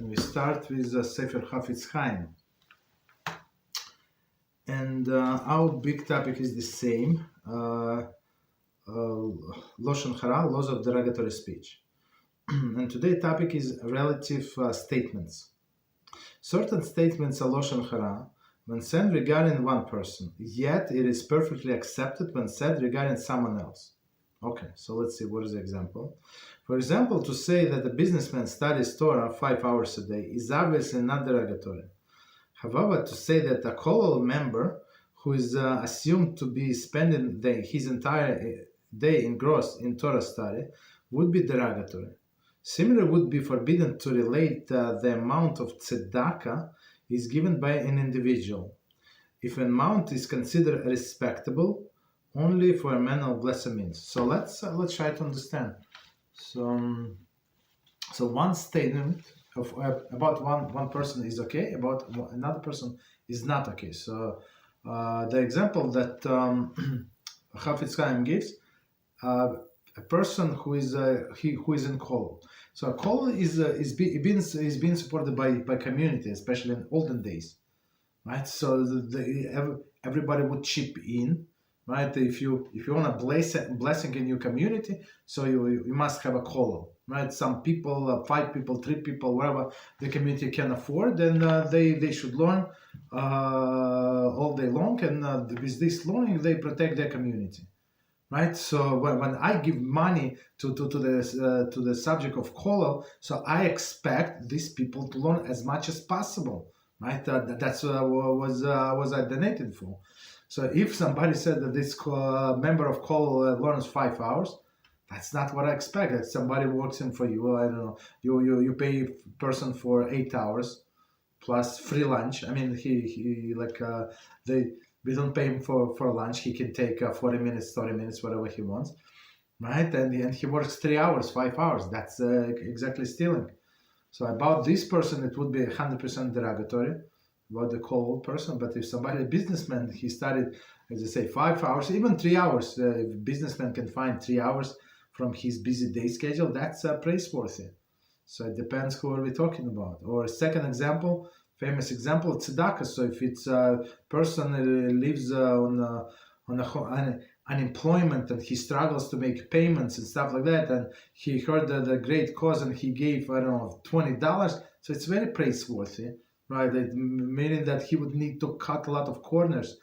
and we start with Sefer Chofetz Chaim. And our big topic is the same, Lashon Hara, laws of derogatory speech. And today's topic is relative statements. Certain statements are Lashon Hara when said regarding one person, yet it is perfectly accepted when said regarding someone else. Okay, so let's see, what is the example? For example, to say that a businessman studies Torah 5 hours a day is obviously not derogatory. However, to say that a kollel member who is assumed to be spending his entire day engrossed in Torah study would be derogatory. Similarly, would be forbidden to relate the amount of tzedakah is given by an individual, if an amount is considered respectable only for a man of lesser means. So let's try to understand. So one statement about one person is okay, about another person is not okay. So the example that Chofetz Chaim gives, a person who is in kollel. So a kollel is being supported by community, especially in olden days, right? So everybody would chip in, right? If you want a blessing in your community, so you must have a kollel, right? Some people, 5 people, 3 people, whatever the community can afford, then they should learn all day long, and with this learning they protect their community. Right, so when I give money to the subject of kollel, so I expect these people to learn as much as possible. Right, that's what was I donated for. So if somebody said that this member of kollel learns 5 hours, that's not what I expect. That somebody works in for you. Well, I don't know. You pay a person for 8 hours plus free lunch. I mean, we don't pay him for lunch. He can take 40 minutes, 30 minutes, whatever he wants, right? And he works 3 hours, 5 hours. That's exactly stealing. So about this person, it would be 100% derogatory about the kollel person. But if somebody, a businessman, he studied, as I say, 5 hours, even 3 hours. If a businessman can find 3 hours from his busy day schedule, that's praiseworthy. So it depends who are we talking about. Or a second example, famous example, tzedakah. So if it's a person who lives on unemployment and he struggles to make payments and stuff like that, and he heard the great cause and he gave, I don't know, $20, so it's very praiseworthy, right? Meaning that he would need to cut a lot of corners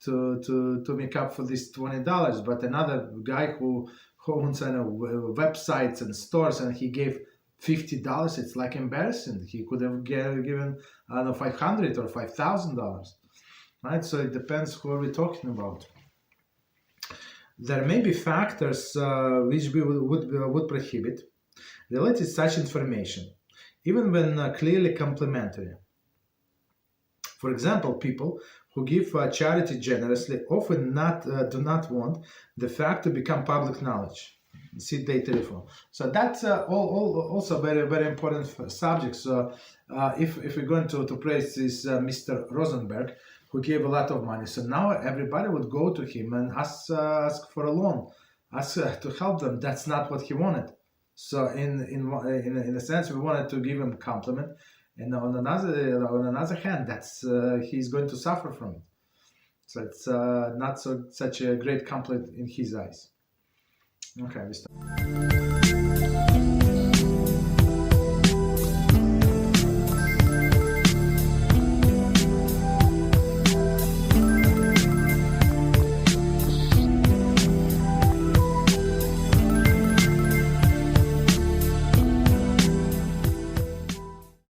to make up for this $20. But another guy who owns websites and stores and he gave $50, it's like embarrassing. He could have given, I don't know, $500 or $5,000, right? So it depends who are we talking about. There may be factors which we would prohibit related to such information, even when clearly complementary. For example, people who give charity generously often do not want the fact to become public knowledge. See day 34. So that's also very, very important subject. So if we're going to praise this Mr. Rosenberg, who gave a lot of money, so now everybody would go to him and ask for a loan, ask to help them. That's not what he wanted. So in a sense, we wanted to give him a compliment, and on another hand, that's he's going to suffer from it. So it's not such a great compliment in his eyes. Okay, we start.